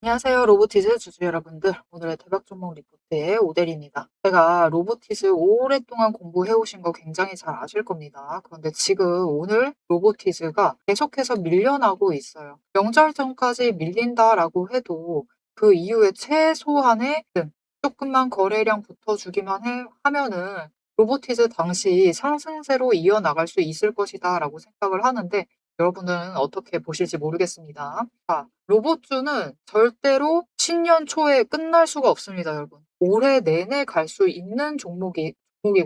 안녕하세요. 로보티즈 주주 여러분들. 오늘의 대박 종목 리포트의 오델입니다. 제가 로보티즈 오랫동안 공부해 오신 거 굉장히 잘 아실 겁니다. 그런데 지금 오늘 로보티즈가 계속해서 밀려나고 있어요. 명절 전까지 밀린다라고 해도 그 이후에 최소한의 조금만 거래량 붙어주기만 하면은 로보티즈 당시 상승세로 이어나갈 수 있을 것이다라고 생각을 하는데 여러분은 어떻게 보실지 모르겠습니다. 자, 로봇주는 절대로 신년 초에 끝날 수가 없습니다, 여러분. 올해 내내 갈 수 있는 종목이고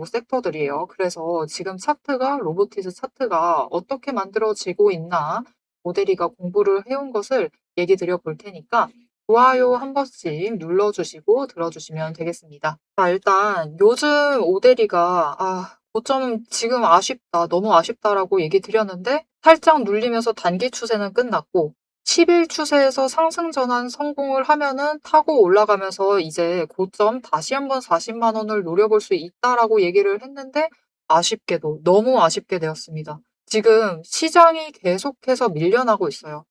섹터들이에요. 그래서 지금 차트가, 로보티즈 차트가 어떻게 만들어지고 있나 모델이가 공부를 해온 것을 얘기 드려 볼 테니까 좋아요 한 번씩 눌러주시고 들어주시면 되겠습니다. 자, 일단 요즘 오데리가 고점 지금 아쉽다, 너무 아쉽다라고 얘기 드렸는데 살짝 눌리면서 단기 추세는 끝났고 10일 추세에서 상승 전환 성공을 하면은 타고 올라가면서 이제 고점 다시 한번 40만 원을 노려볼 수 있다라고 얘기를 했는데 아쉽게도 너무 아쉽게 되었습니다. 지금 시장이 계속해서 밀려나고 있어요.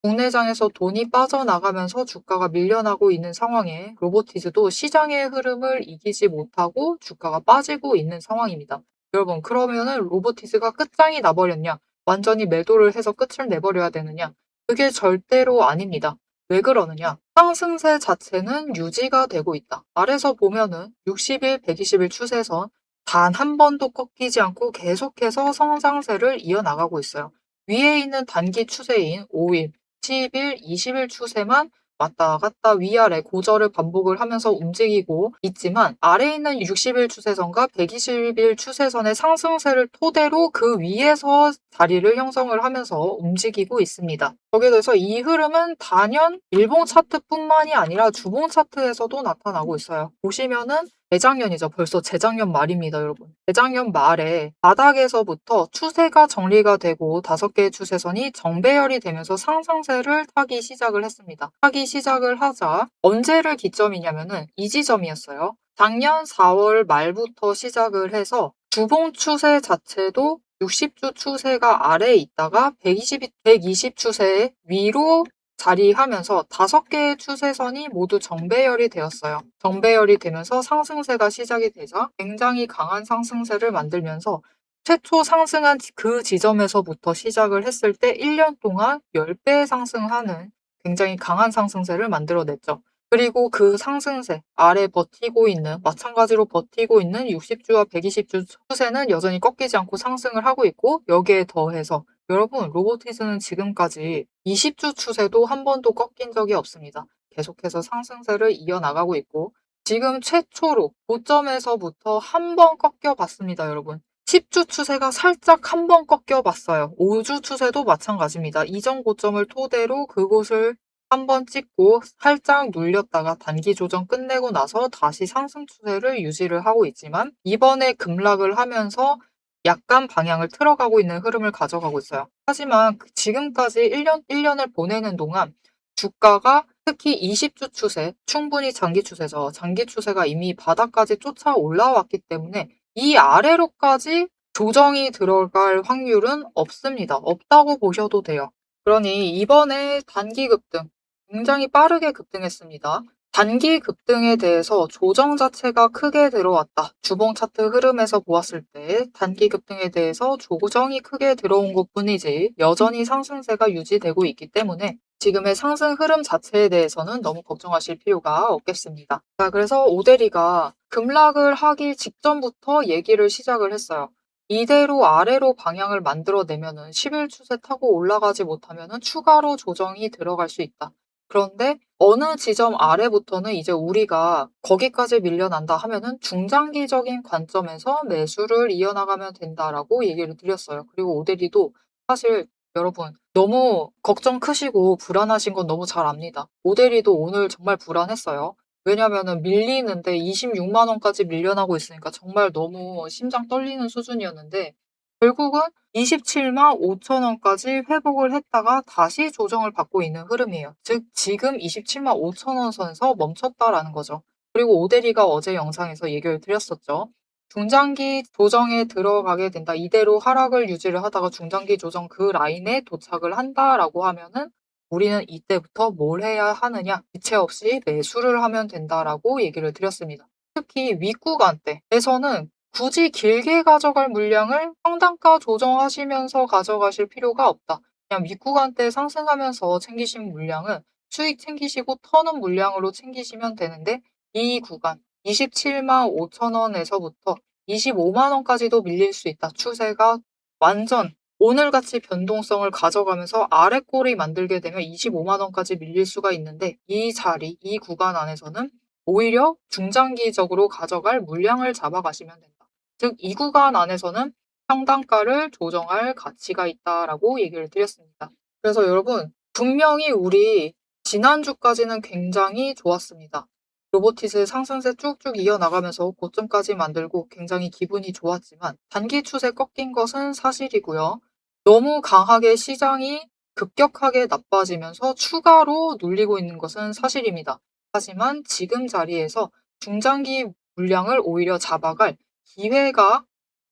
국내장에서 돈이 빠져나가면서 주가가 밀려나고 있는 상황에 로보티즈도 시장의 흐름을 이기지 못하고 주가가 빠지고 있는 상황입니다. 여러분, 그러면은 로보티즈가 끝장이 나버렸냐? 완전히 매도를 해서 끝을 내버려야 되느냐? 그게 절대로 아닙니다. 왜 그러느냐? 상승세 자체는 유지가 되고 있다. 아래서 보면은 60일, 120일 추세선 단 한 번도 꺾이지 않고 계속해서 성장세를 이어나가고 있어요. 위에 있는 단기 추세인 5일, 10일, 20일 추세만 왔다 갔다 위아래 고저를 반복을 하면서 움직이고 있지만 아래에 있는 60일 추세선과 120일 추세선의 상승세를 토대로 그 위에서 자리를 형성을 하면서 움직이고 있습니다. 거기에 대해서 이 흐름은 단연 일봉 차트뿐만이 아니라 주봉 차트에서도 나타나고 있어요. 보시면은 재작년이죠. 벌써 재작년 말입니다, 여러분. 재작년 말에 바닥에서부터 추세가 정리가 되고 5개의 추세선이 정배열이 되면서 상승세를 타기 시작을 했습니다. 타기 시작을 하자 언제를 기점이냐면은 이 지점이었어요. 작년 4월 말부터 시작을 해서 주봉 추세 자체도 60주 추세가 아래에 있다가 120 추세 위로 자리하면서 5개의 추세선이 모두 정배열이 되었어요. 정배열이 되면서 상승세가 시작이 되자 굉장히 강한 상승세를 만들면서 최초 상승한 그 지점에서부터 시작을 했을 때 1년 동안 10배 상승하는 굉장히 강한 상승세를 만들어냈죠. 그리고 그 상승세 아래 버티고 있는 마찬가지로 버티고 있는 60주와 120주 추세는 여전히 꺾이지 않고 상승을 하고 있고 여기에 더해서 여러분 로보티즈는 지금까지 20주 추세도 한 번도 꺾인 적이 없습니다. 계속해서 상승세를 이어나가고 있고 지금 최초로 고점에서부터 한 번 꺾여봤습니다, 여러분. 10주 추세가 살짝 한 번 꺾여봤어요. 5주 추세도 마찬가지입니다. 이전 고점을 토대로 그곳을 한 번 찍고 살짝 눌렸다가 단기 조정 끝내고 나서 다시 상승 추세를 유지를 하고 있지만 이번에 급락을 하면서 약간 방향을 틀어가고 있는 흐름을 가져가고 있어요. 하지만 지금까지 1년을 보내는 동안 주가가 특히 20주 추세, 충분히 장기 추세죠. 장기 추세가 이미 바닥까지 쫓아 올라왔기 때문에 이 아래로까지 조정이 들어갈 확률은 없습니다. 없다고 보셔도 돼요. 그러니 이번에 단기 급등, 굉장히 빠르게 급등했습니다. 단기 급등에 대해서 조정 자체가 크게 들어왔다. 주봉 차트 흐름에서 보았을 때 단기 급등에 대해서 조정이 크게 들어온 것 뿐이지 여전히 상승세가 유지되고 있기 때문에 지금의 상승 흐름 자체에 대해서는 너무 걱정하실 필요가 없겠습니다. 자, 그래서 오데리가 급락을 하기 직전부터 얘기를 시작을 했어요. 이대로 아래로 방향을 만들어내면은 10일 추세 타고 올라가지 못하면은 추가로 조정이 들어갈 수 있다. 그런데 어느 지점 아래부터는 이제 우리가 거기까지 밀려난다 하면은 중장기적인 관점에서 매수를 이어나가면 된다라고 얘기를 드렸어요. 그리고 오데리도 사실 여러분 너무 걱정 크시고 불안하신 건 너무 잘 압니다. 오데리도 오늘 정말 불안했어요. 왜냐면은 밀리는데 26만 원까지 밀려나고 있으니까 정말 너무 심장 떨리는 수준이었는데 결국은 27만 5천 원까지 회복을 했다가 다시 조정을 받고 있는 흐름이에요. 즉 지금 27만 5천 원 선에서 멈췄다라는 거죠. 그리고 오데리가 어제 영상에서 얘기를 드렸었죠. 중장기 조정에 들어가게 된다. 이대로 하락을 유지를 하다가 중장기 조정 그 라인에 도착을 한다라고 하면은 우리는 이때부터 뭘 해야 하느냐? 지체 없이 매수를 하면 된다라고 얘기를 드렸습니다. 특히 윗구간대에서는 굳이 길게 가져갈 물량을 평단가 조정하시면서 가져가실 필요가 없다. 그냥 윗구간대 상승하면서 챙기신 물량은 수익 챙기시고 터는 물량으로 챙기시면 되는데, 이 구간 27만 5천 원에서부터 25만 원까지도 밀릴 수 있다. 추세가 완전 오늘같이 변동성을 가져가면서 아래 꼬리 만들게 되면 25만 원까지 밀릴 수가 있는데, 이 자리, 이 구간 안에서는 오히려 중장기적으로 가져갈 물량을 잡아가시면 된다. 즉, 이 구간 안에서는 평단가를 조정할 가치가 있다라고 얘기를 드렸습니다. 그래서 여러분, 분명히 우리 지난주까지는 굉장히 좋았습니다. 로보티스 상승세 쭉쭉 이어나가면서 고점까지 만들고 굉장히 기분이 좋았지만 단기 추세 꺾인 것은 사실이고요. 너무 강하게 시장이 급격하게 나빠지면서 추가로 눌리고 있는 것은 사실입니다. 하지만 지금 자리에서 중장기 물량을 오히려 잡아갈 기회가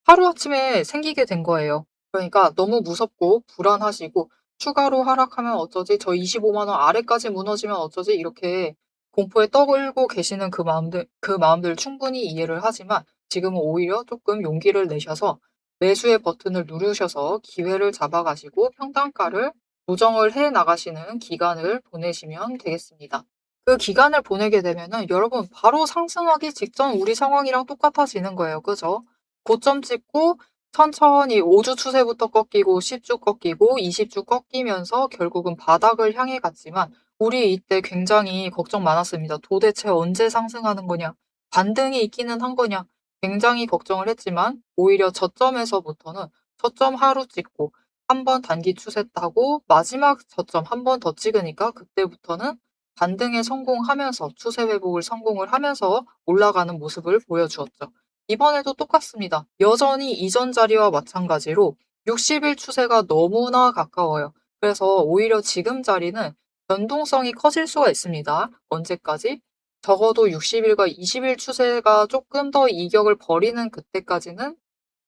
하루아침에 생기게 된 거예요. 그러니까 너무 무섭고 불안하시고 추가로 하락하면 어쩌지? 저 25만 원 아래까지 무너지면 어쩌지? 이렇게 공포에 떠들고 계시는 그 마음들 충분히 이해를 하지만 지금은 오히려 조금 용기를 내셔서 매수의 버튼을 누르셔서 기회를 잡아가시고 평단가를 조정을 해 나가시는 기간을 보내시면 되겠습니다. 그 기간을 보내게 되면은 여러분 바로 상승하기 직전 우리 상황이랑 똑같아지는 거예요. 그죠? 고점 찍고 천천히 5주 추세부터 꺾이고 10주 꺾이고 20주 꺾이면서 결국은 바닥을 향해 갔지만 우리 이때 굉장히 걱정 많았습니다. 도대체 언제 상승하는 거냐? 반등이 있기는 한 거냐? 굉장히 걱정을 했지만 오히려 저점에서부터는 저점 하루 찍고 한 번 단기 추세 따고 마지막 저점 한 번 더 찍으니까 그때부터는 반등에 성공하면서 추세 회복을 성공을 하면서 올라가는 모습을 보여주었죠. 이번에도 똑같습니다. 여전히 이전 자리와 마찬가지로 60일 추세가 너무나 가까워요. 그래서 오히려 지금 자리는 변동성이 커질 수가 있습니다. 언제까지? 적어도 60일과 20일 추세가 조금 더 이격을 벌이는 그때까지는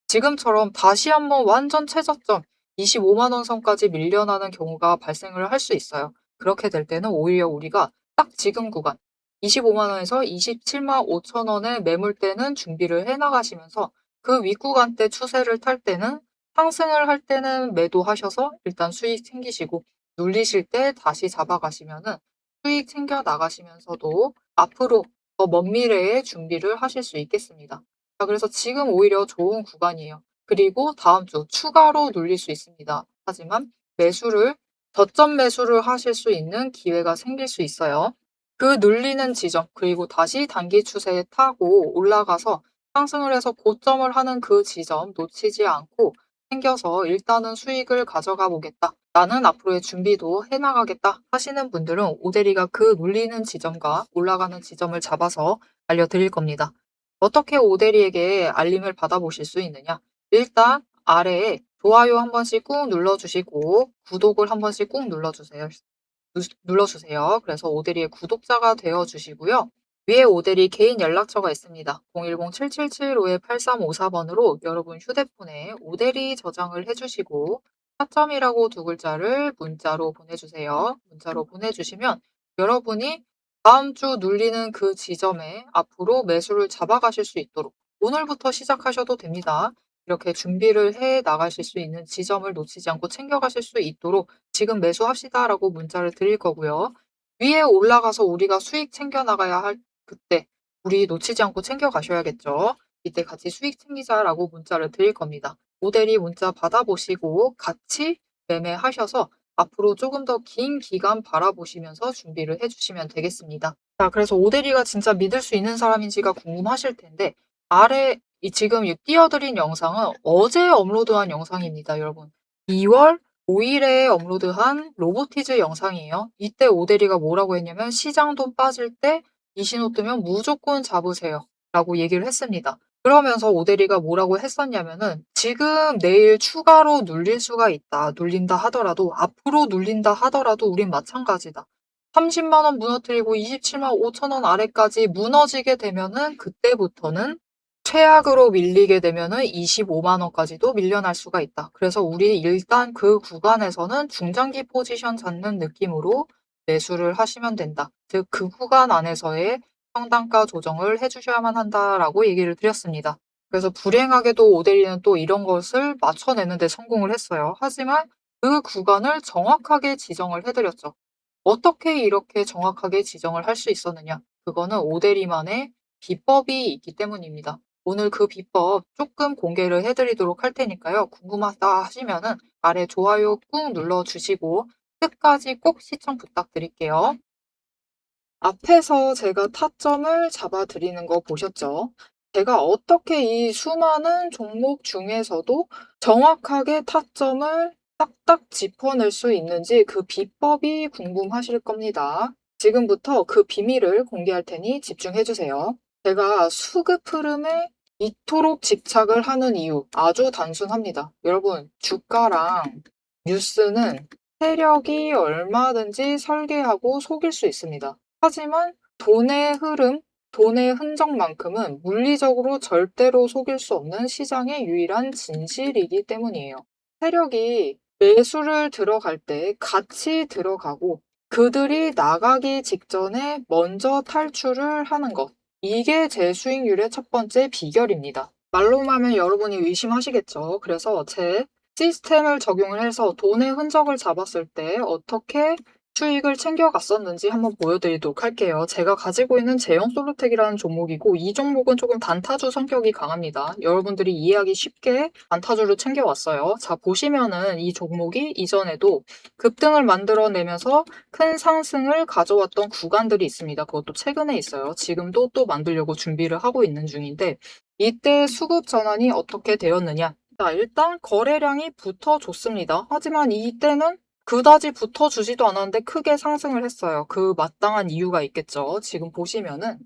지금처럼 다시 한번 완전 최저점 25만 원 선까지 밀려나는 경우가 발생을 할 수 있어요. 그렇게 될 때는 오히려 우리가 딱 지금 구간 25만 원에서 27만 5천 원의 매물대는 준비를 해 나가시면서 그 윗구간대 추세를 탈 때는 상승을 할 때는 매도하셔서 일단 수익 챙기시고 눌리실 때 다시 잡아가시면은 수익 챙겨 나가시면서도 앞으로 더 먼 미래에 준비를 하실 수 있겠습니다. 자, 그래서 지금 오히려 좋은 구간이에요. 그리고 다음 주 추가로 눌릴 수 있습니다. 하지만 저점 매수를 하실 수 있는 기회가 생길 수 있어요. 그 눌리는 지점, 그리고 다시 단기 추세에 타고 올라가서 상승을 해서 고점을 하는 그 지점 놓치지 않고 챙겨서 일단은 수익을 가져가 보겠다. 나는 앞으로의 준비도 해나가겠다 하시는 분들은 오대리가 그 눌리는 지점과 올라가는 지점을 잡아서 알려드릴 겁니다. 어떻게 오대리에게 알림을 받아보실 수 있느냐? 일단 아래에 좋아요 한 번씩 꾹 눌러주시고 구독을 한 번씩 꾹 눌러주세요. 그래서 오대리의 구독자가 되어주시고요. 위에 오대리 개인 연락처가 있습니다. 010-7775-8354번으로 여러분 휴대폰에 오대리 저장을 해주시고 타점이라고 두 글자를 문자로 보내주세요. 문자로 보내주시면 여러분이 다음 주 눌리는 그 지점에 앞으로 매수를 잡아가실 수 있도록 오늘부터 시작하셔도 됩니다. 이렇게 준비를 해 나가실 수 있는 지점을 놓치지 않고 챙겨가실 수 있도록 지금 매수합시다라고 문자를 드릴 거고요. 위에 올라가서 우리가 수익 챙겨 나가야 할 그때 우리 놓치지 않고 챙겨 가셔야겠죠. 이때 같이 수익 챙기자라고 문자를 드릴 겁니다. 모델이 문자 받아보시고 같이 매매하셔서 앞으로 조금 더 긴 기간 바라보시면서 준비를 해주시면 되겠습니다. 자, 그래서 오대리가 진짜 믿을 수 있는 사람인지가 궁금하실 텐데 아래 지금 띄워드린 영상은 어제 업로드한 영상입니다, 여러분. 2월 5일에 업로드한 로보티즈 영상이에요. 이때 오대리가 뭐라고 했냐면 시장돈 빠질 때 이 신호 뜨면 무조건 잡으세요 라고 얘기를 했습니다. 그러면서 오대리가 뭐라고 했었냐면은 지금 내일 추가로 눌릴 수가 있다. 눌린다 하더라도 앞으로 눌린다 하더라도 우린 마찬가지다. 30만 원 무너뜨리고 27만 5천 원 아래까지 무너지게 되면은 그때부터는 최악으로 밀리게 되면은 25만 원까지도 밀려날 수가 있다. 그래서 우리 일단 그 구간에서는 중장기 포지션 잡는 느낌으로 매수를 하시면 된다. 즉, 그 구간 안에서의 평단가 조정을 해주셔야만 한다라고 얘기를 드렸습니다. 그래서 불행하게도 오데리는 또 이런 것을 맞춰내는데 성공을 했어요. 하지만 그 구간을 정확하게 지정을 해드렸죠. 어떻게 이렇게 정확하게 지정을 할 수 있었느냐? 그거는 오데리만의 비법이 있기 때문입니다. 오늘 그 비법 조금 공개를 해드리도록 할 테니까요. 궁금하다 하시면은 아래 좋아요 꾹 눌러주시고 끝까지 꼭 시청 부탁드릴게요. 앞에서 제가 타점을 잡아드리는 거 보셨죠? 제가 어떻게 이 수많은 종목 중에서도 정확하게 타점을 딱딱 짚어낼 수 있는지 그 비법이 궁금하실 겁니다. 지금부터 그 비밀을 공개할 테니 집중해주세요. 제가 수급 흐름에 이토록 집착을 하는 이유 아주 단순합니다. 여러분, 주가랑 뉴스는 세력이 얼마든지 설계하고 속일 수 있습니다. 하지만 돈의 흐름, 돈의 흔적만큼은 물리적으로 절대로 속일 수 없는 시장의 유일한 진실이기 때문이에요. 세력이 매수를 들어갈 때 같이 들어가고 그들이 나가기 직전에 먼저 탈출을 하는 것. 이게 제 수익률의 첫 번째 비결입니다. 말로만 하면 여러분이 의심하시겠죠. 그래서 제 시스템을 적용을 해서 돈의 흔적을 잡았을 때 어떻게 수익을 챙겨갔었는지 한번 보여드리도록 할게요. 제가 가지고 있는 제형솔루텍이라는 종목이고 이 종목은 조금 단타주 성격이 강합니다. 여러분들이 이해하기 쉽게 단타주를 챙겨왔어요. 자, 보시면은 이 종목이 이전에도 급등을 만들어내면서 큰 상승을 가져왔던 구간들이 있습니다. 그것도 최근에 있어요. 지금도 또 만들려고 준비를 하고 있는 중인데 이때 수급 전환이 어떻게 되었느냐? 자, 일단 거래량이 붙어줬습니다. 하지만 이때는 그다지 붙어주지도 않았는데 크게 상승을 했어요. 그 마땅한 이유가 있겠죠. 지금 보시면은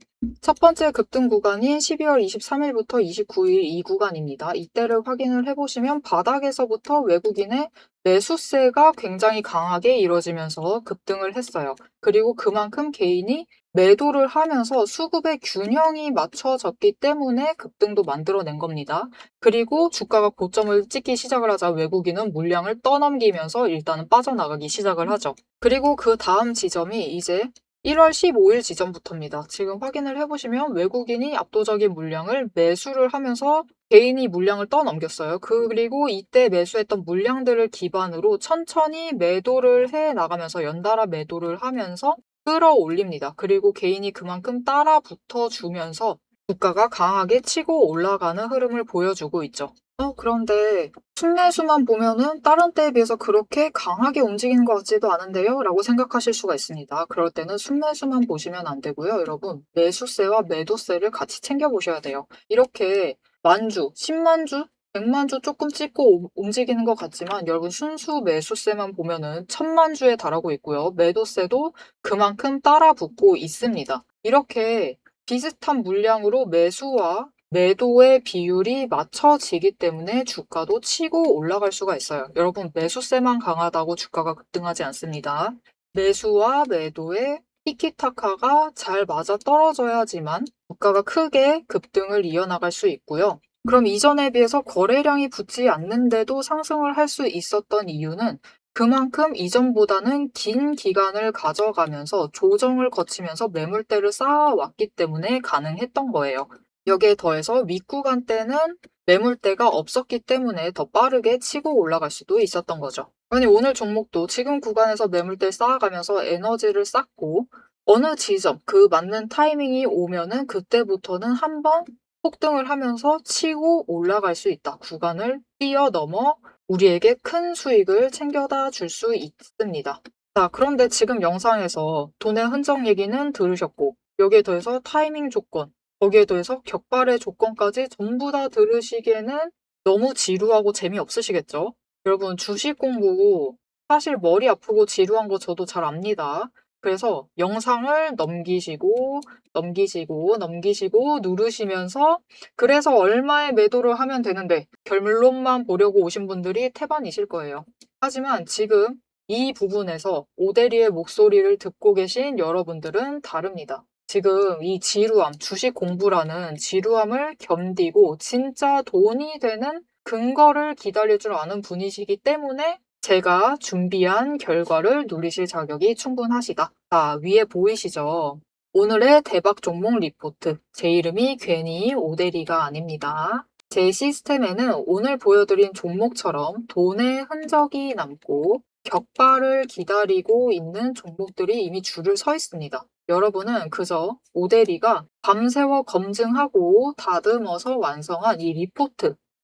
첫 번째 급등 구간인 12월 23일부터 29일 이 구간입니다. 이때를 확인을 해보시면 바닥에서부터 외국인의 매수세가 굉장히 강하게 이루어지면서 급등을 했어요. 그리고 그만큼 개인이 매도를 하면서 수급의 균형이 맞춰졌기 때문에 급등도 만들어낸 겁니다. 그리고 주가가 고점을 찍기 시작을 하자 외국인은 물량을 떠넘기면서 일단은 빠져나가기 시작을 하죠. 그리고 그 다음 지점이 이제 1월 15일 지점부터입니다. 지금 확인을 해보시면 외국인이 압도적인 물량을 매수를 하면서 개인이 물량을 떠넘겼어요. 그리고 이때 매수했던 물량들을 기반으로 천천히 매도를 해 나가면서 연달아 매도를 하면서 끌어올립니다. 그리고 개인이 그만큼 따라 붙어주면서 주가가 강하게 치고 올라가는 흐름을 보여주고 있죠. 그런데 순매수만 보면은 다른 때에 비해서 그렇게 강하게 움직이는 것 같지도 않은데요? 라고 생각하실 수가 있습니다. 그럴 때는 순매수만 보시면 안 되고요. 여러분, 매수세와 매도세를 같이 챙겨보셔야 돼요. 이렇게 만주, 10만주, 100만주 조금 찍고 움직이는 것 같지만 여러분 순수 매수세만 보면은 1000만주에 달하고 있고요. 매도세도 그만큼 따라 붙고 있습니다. 이렇게 비슷한 물량으로 매수와 매도의 비율이 맞춰지기 때문에 주가도 치고 올라갈 수가 있어요. 여러분, 매수세만 강하다고 주가가 급등하지 않습니다. 매수와 매도의 티키타카가 잘 맞아 떨어져야지만 주가가 크게 급등을 이어나갈 수 있고요. 그럼 이전에 비해서 거래량이 붙지 않는데도 상승을 할 수 있었던 이유는 그만큼 이전보다는 긴 기간을 가져가면서 조정을 거치면서 매물대를 쌓아왔기 때문에 가능했던 거예요. 여기에 더해서 윗구간 때는 매물대가 없었기 때문에 더 빠르게 치고 올라갈 수도 있었던 거죠. 아니, 오늘 종목도 지금 구간에서 매물대 쌓아가면서 에너지를 쌓고 어느 지점, 그 맞는 타이밍이 오면은 그때부터는 한번 폭등을 하면서 치고 올라갈 수 있다. 구간을 뛰어넘어 우리에게 큰 수익을 챙겨다 줄 수 있습니다. 자, 그런데 지금 영상에서 돈의 흔적 얘기는 들으셨고 여기에 더해서 타이밍 조건, 거기에 더해서 격발의 조건까지 전부 다 들으시기에는 너무 지루하고 재미없으시겠죠? 여러분, 주식 공부 사실 머리 아프고 지루한 거 저도 잘 압니다. 그래서 영상을 넘기시고 넘기시고 넘기시고 누르시면서 그래서 얼마에 매도를 하면 되는데 결론만 보려고 오신 분들이 태반이실 거예요. 하지만 지금 이 부분에서 오대리의 목소리를 듣고 계신 여러분들은 다릅니다. 지금 이 지루함, 주식 공부라는 지루함을 견디고 진짜 돈이 되는 근거를 기다릴 줄 아는 분이시기 때문에 제가 준비한 결과를 누리실 자격이 충분하시다. 자, 위에 보이시죠? 오늘의 대박 종목 리포트. 제 이름이 괜히 오대리가 아닙니다. 제 시스템에는 오늘 보여드린 종목처럼 돈의 흔적이 남고 격발을 기다리고 있는 종목들이 이미 줄을 서 있습니다. 여러분은 그저 오대리가 밤새워 검증하고 다듬어서 완성한 이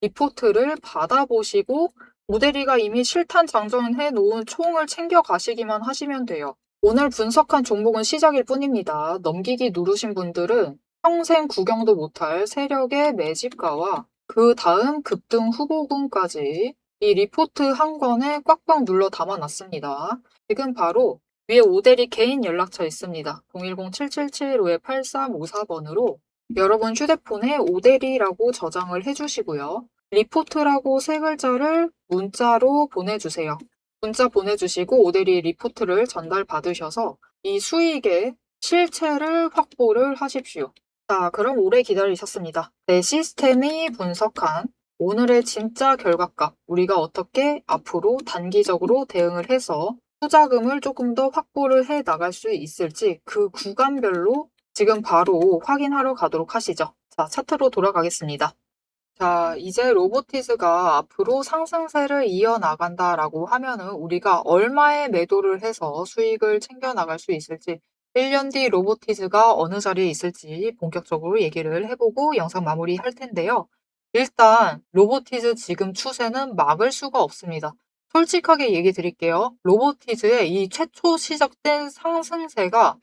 리포트를 받아보시고 오대리가 이미 실탄 장전해 놓은 총을 챙겨 가시기만 하시면 돼요. 오늘 분석한 종목은 시작일 뿐입니다. 넘기기 누르신 분들은 평생 구경도 못할 세력의 매집가와 그 다음 급등 후보군까지 이 리포트 한 권에 꽉꽉 눌러 담아놨습니다. 지금 바로 위에 오대리 개인 연락처 있습니다. 010-7775-8354번으로 여러분 휴대폰에 오대리라고 저장을 해주시고요. 리포트라고 세 글자를 문자로 보내주세요. 문자 보내주시고 오대리 리포트를 전달받으셔서 이 수익의 실체를 확보를 하십시오. 자, 그럼 오래 기다리셨습니다. 내 시스템이 분석한 오늘의 진짜 결과값, 우리가 어떻게 앞으로 단기적으로 대응을 해서 투자금을 조금 더 확보를 해 나갈 수 있을지 그 구간별로 지금 바로 확인하러 가도록 하시죠. 자, 차트로 돌아가겠습니다. 자, 이제 로보티즈가 앞으로 상승세를 이어나간다라고 하면은 우리가 얼마에 매도를 해서 수익을 챙겨 나갈 수 있을지 1년 뒤 로보티즈가 어느 자리에 있을지 본격적으로 얘기를 해보고 영상 마무리할 텐데요. 일단 로보티즈 지금 추세는 막을 수가 없습니다. 솔직하게 얘기 드릴게요. 로보티즈의 이 최초 시작된 상승세가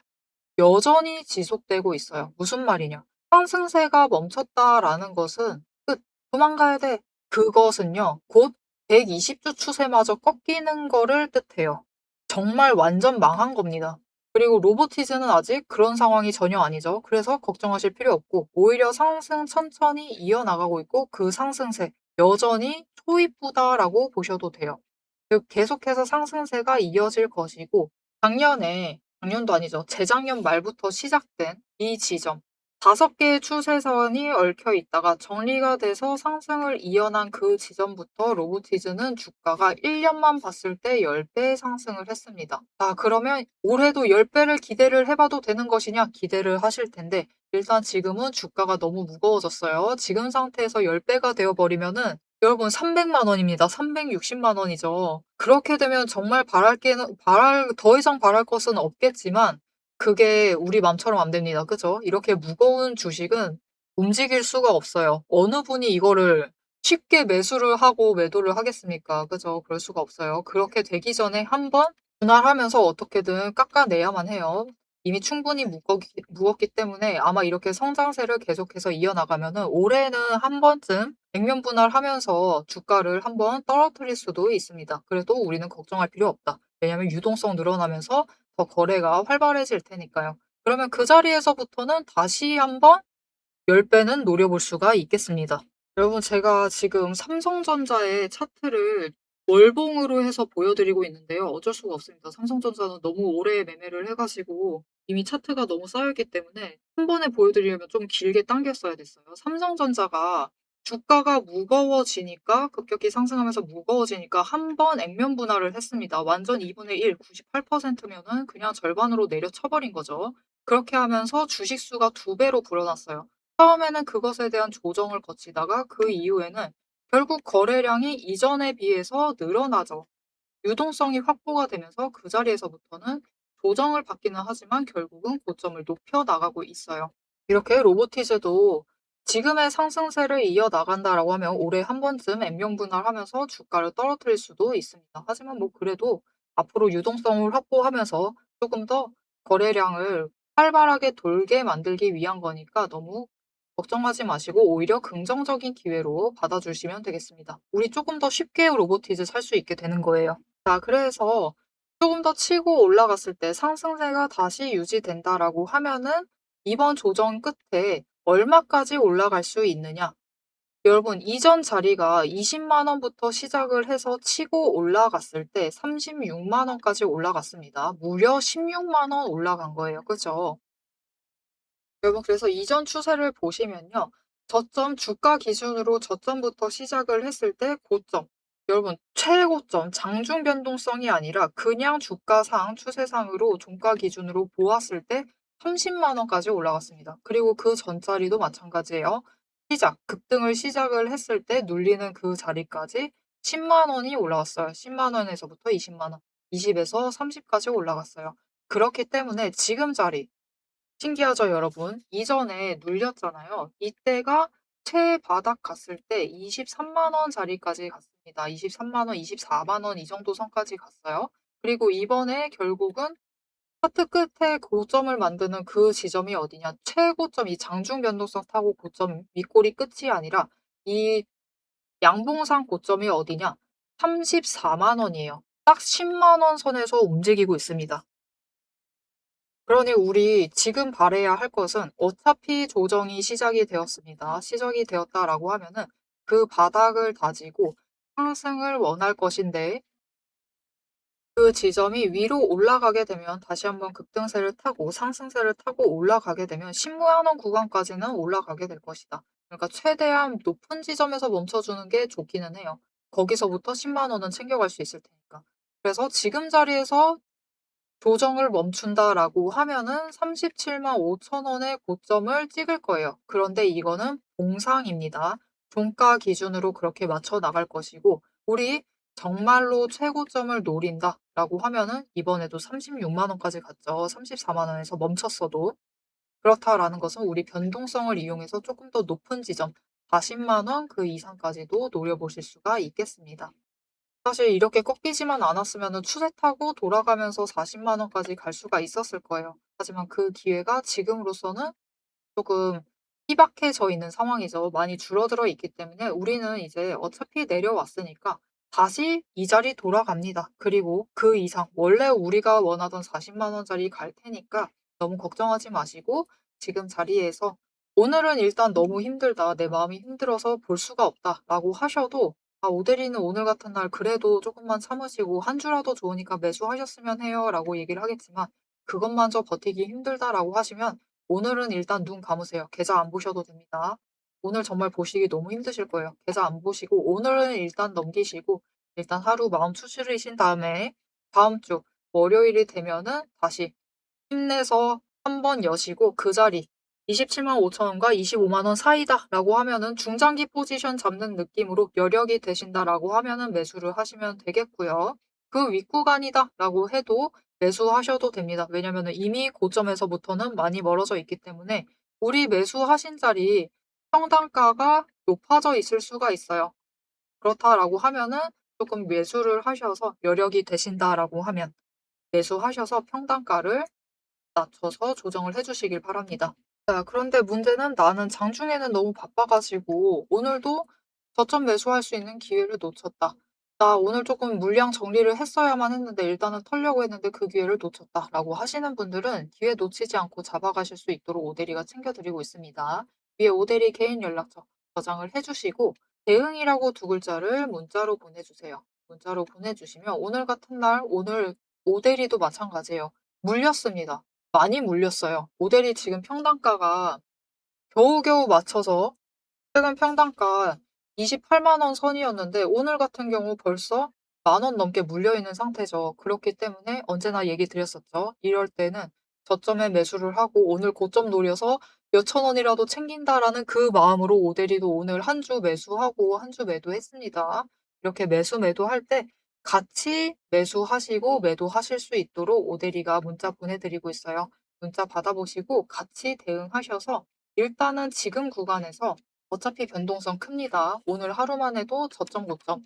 여전히 지속되고 있어요. 무슨 말이냐? 상승세가 멈췄다라는 것은 끝. 도망가야 돼. 그것은요. 곧 120주 추세마저 꺾이는 거를 뜻해요. 정말 완전 망한 겁니다. 그리고 로보티즈는 아직 그런 상황이 전혀 아니죠. 그래서 걱정하실 필요 없고 오히려 상승 천천히 이어나가고 있고 그 상승세 여전히 초입부다라고 보셔도 돼요. 즉 계속해서 상승세가 이어질 것이고 작년도 아니죠. 재작년 말부터 시작된 이 지점 5개의 추세선이 얽혀 있다가 정리가 돼서 상승을 이어난 그 지점부터 로보티즈는 주가가 1년만 봤을 때 10배 상승을 했습니다. 자, 그러면 올해도 10배를 기대를 해봐도 되는 것이냐? 기대를 하실 텐데 일단 지금은 주가가 너무 무거워졌어요. 지금 상태에서 10배가 되어버리면은 여러분 300만 원입니다. 360만 원이죠. 그렇게 되면 정말 더 이상 바랄 것은 없겠지만 그게 우리 맘처럼 안 됩니다. 그죠? 이렇게 무거운 주식은 움직일 수가 없어요. 어느 분이 이거를 쉽게 매수를 하고 매도를 하겠습니까? 그죠? 그럴 수가 없어요. 그렇게 되기 전에 한번 분할하면서 어떻게든 깎아내야만 해요. 이미 충분히 무겁기 때문에 아마 이렇게 성장세를 계속해서 이어나가면은 올해는 한 번쯤 액면 분할하면서 주가를 한번 떨어뜨릴 수도 있습니다. 그래도 우리는 걱정할 필요 없다. 왜냐하면 유동성 늘어나면서 더 거래가 활발해질 테니까요. 그러면 그 자리에서부터는 다시 한번 10배는 노려볼 수가 있겠습니다. 여러분 제가 지금 삼성전자의 차트를 월봉으로 해서 보여드리고 있는데요. 어쩔 수가 없습니다. 삼성전자는 너무 오래 매매를 해가지고 이미 차트가 너무 쌓여있기 때문에 한 번에 보여드리려면 좀 길게 당겼어야 됐어요. 삼성전자가 주가가 무거워지니까 급격히 상승하면서 무거워지니까 한 번 액면 분할을 했습니다. 완전 2분의 1, 98%면은 그냥 절반으로 내려쳐버린 거죠. 그렇게 하면서 주식수가 2배로 불어났어요. 처음에는 그것에 대한 조정을 거치다가 그 이후에는 결국 거래량이 이전에 비해서 늘어나죠. 유동성이 확보가 되면서 그 자리에서부터는 조정을 받기는 하지만 결국은 고점을 높여 나가고 있어요. 이렇게 로보티즈도 지금의 상승세를 이어나간다라고 하면 올해 한 번쯤 액면 분할하면서 주가를 떨어뜨릴 수도 있습니다. 하지만 뭐 그래도 앞으로 유동성을 확보하면서 조금 더 거래량을 활발하게 돌게 만들기 위한 거니까 너무 걱정하지 마시고 오히려 긍정적인 기회로 받아주시면 되겠습니다. 우리 조금 더 쉽게 로보티즈 살 수 있게 되는 거예요. 자, 그래서 조금 더 치고 올라갔을 때 상승세가 다시 유지된다라고 하면은 이번 조정 끝에 얼마까지 올라갈 수 있느냐? 여러분, 이전 자리가 20만 원부터 시작을 해서 치고 올라갔을 때 36만 원까지 올라갔습니다. 무려 16만 원 올라간 거예요. 그죠? 여러분 그래서 이전 추세를 보시면요. 저점 주가 기준으로 저점부터 시작을 했을 때 고점. 여러분 최고점 장중 변동성이 아니라 그냥 주가상 추세상으로 종가 기준으로 보았을 때 30만 원까지 올라갔습니다. 그리고 그 전자리도 마찬가지예요. 급등을 시작을 했을 때 눌리는 그 자리까지 10만 원이 올라왔어요. 10만 원에서부터 20만 원, 20에서 30까지 올라갔어요. 그렇기 때문에 지금 자리 신기하죠, 여러분? 이전에 눌렸잖아요. 이때가 최바닥 갔을 때 23만 원 자리까지 갔습니다. 23만 원, 24만 원 이 정도 선까지 갔어요. 그리고 이번에 결국은 차트 끝에 고점을 만드는 그 지점이 어디냐? 최고점, 이 장중 변동성 타고 고점 윗꼬리 끝이 아니라 이 양봉상 고점이 어디냐? 34만 원이에요. 딱 10만 원 선에서 움직이고 있습니다. 그러니 우리 지금 바라야 할 것은 어차피 조정이 시작이 되었습니다. 시작이 되었다라고 하면은 그 바닥을 다지고 상승을 원할 것인데 그 지점이 위로 올라가게 되면 다시 한번 급등세를 타고 상승세를 타고 올라가게 되면 10만 원 구간까지는 올라가게 될 것이다. 그러니까 최대한 높은 지점에서 멈춰주는 게 좋기는 해요. 거기서부터 10만 원은 챙겨갈 수 있을 테니까. 그래서 지금 자리에서 조정을 멈춘다라고 하면은 37만 5천 원의 고점을 찍을 거예요. 그런데 이거는 봉상입니다. 종가 기준으로 그렇게 맞춰 나갈 것이고 우리 정말로 최고점을 노린다라고 하면은 이번에도 36만 원까지 갔죠. 34만 원에서 멈췄어도. 그렇다라는 것은 우리 변동성을 이용해서 조금 더 높은 지점 40만 원 그 이상까지도 노려보실 수가 있겠습니다. 사실 이렇게 꺾이지만 않았으면은 추세 타고 돌아가면서 40만 원까지 갈 수가 있었을 거예요. 하지만 그 기회가 지금으로서는 조금 희박해져 있는 상황이죠. 많이 줄어들어 있기 때문에 우리는 이제 어차피 내려왔으니까 다시 이 자리 돌아갑니다. 그리고 그 이상 원래 우리가 원하던 40만 원짜리 갈 테니까 너무 걱정하지 마시고 지금 자리에서 오늘은 일단 너무 힘들다. 내 마음이 힘들어서 볼 수가 없다라고 하셔도 오대리는 오늘 같은 날 그래도 조금만 참으시고 한 주라도 좋으니까 매수하셨으면 해요라고 얘기를 하겠지만 그것마저 버티기 힘들다라고 하시면 오늘은 일단 눈 감으세요. 계좌 안 보셔도 됩니다. 오늘 정말 보시기 너무 힘드실 거예요. 계좌 안 보시고 오늘은 일단 넘기시고 일단 하루 마음 추스르신 다음에 다음 주 월요일이 되면은 다시 힘내서 한번 여시고 그 자리 27만 5천 원과 25만 원 사이다라고 하면은 중장기 포지션 잡는 느낌으로 여력이 되신다라고 하면은 매수를 하시면 되겠고요. 그 윗구간이다라고 해도 매수하셔도 됩니다. 왜냐면은 이미 고점에서부터는 많이 멀어져 있기 때문에 우리 매수하신 자리 평단가가 높아져 있을 수가 있어요. 그렇다라고 하면은 조금 매수를 하셔서 여력이 되신다라고 하면 매수하셔서 평단가를 낮춰서 조정을 해 주시길 바랍니다. 자, 그런데 문제는 나는 장중에는 너무 바빠 가지고 오늘도 저점 매수할 수 있는 기회를 놓쳤다. 나 오늘 조금 물량 정리를 했어야만 했는데 일단은 털려고 했는데 그 기회를 놓쳤다라고 하시는 분들은 기회 놓치지 않고 잡아가실 수 있도록 오대리가 챙겨드리고 있습니다. 위에 오대리 개인 연락처 저장을 해주시고 대응이라고 두 글자를 문자로 보내주세요. 문자로 보내주시면 오늘 같은 날 오늘 오대리도 마찬가지예요. 물렸습니다. 많이 물렸어요. 모델이 지금 평단가가 겨우겨우 맞춰서 최근 평단가 28만 원 선이었는데 오늘 같은 경우 벌써 10,000원 넘게 물려 있는 상태죠. 그렇기 때문에 언제나 얘기 드렸었죠. 이럴 때는 저점에 매수를 하고 오늘 고점 노려서 몇천 원이라도 챙긴다라는 그 마음으로 오대리도 오늘 한 주 매수하고 한 주 매도했습니다. 이렇게 매수 매도할 때 같이 매수하시고 매도하실 수 있도록 오대리가 문자 보내드리고 있어요. 문자 받아보시고 같이 대응하셔서 일단은 지금 구간에서 어차피 변동성 큽니다. 오늘 하루만 해도 저점 고점.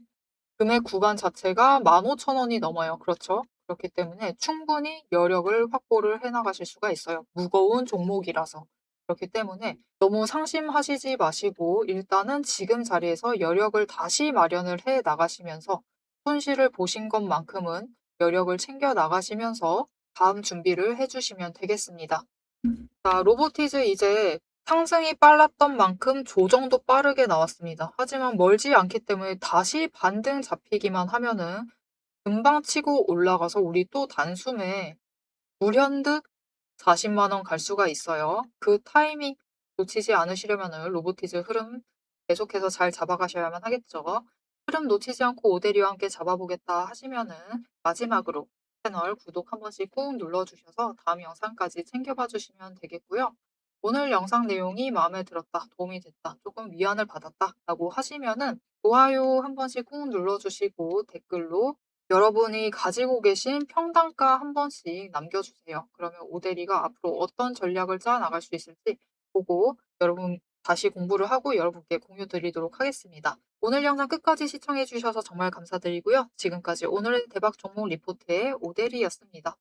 금액 구간 자체가 15,000원이 넘어요. 그렇죠? 그렇기 때문에 충분히 여력을 확보를 해 나가실 수가 있어요. 무거운 종목이라서. 그렇기 때문에 너무 상심하시지 마시고 일단은 지금 자리에서 여력을 다시 마련을 해 나가시면서 손실을 보신 것만큼은 여력을 챙겨 나가시면서 다음 준비를 해 주시면 되겠습니다. 자, 로보티즈 이제 상승이 빨랐던 만큼 조정도 빠르게 나왔습니다. 하지만 멀지 않기 때문에 다시 반등 잡히기만 하면은 금방 치고 올라가서 우리 또 단숨에 불현듯 40만 원 갈 수가 있어요. 그 타이밍 놓치지 않으시려면은 로보티즈 흐름 계속해서 잘 잡아가셔야만 하겠죠. 흐름 놓치지 않고 오대리와 함께 잡아보겠다 하시면은 마지막으로 채널 구독 한 번씩 꾹 눌러주셔서 다음 영상까지 챙겨봐 주시면 되겠고요. 오늘 영상 내용이 마음에 들었다, 도움이 됐다, 조금 위안을 받았다 라고 하시면은 좋아요 한 번씩 꾹 눌러주시고 댓글로 여러분이 가지고 계신 평단가 한 번씩 남겨주세요. 그러면 오대리가 앞으로 어떤 전략을 짜 나갈 수 있을지 보고 여러분 다시 공부를 하고 여러분께 공유 드리도록 하겠습니다. 오늘 영상 끝까지 시청해 주셔서 정말 감사드리고요. 지금까지 오늘의 대박 종목 리포트의 오대리였습니다.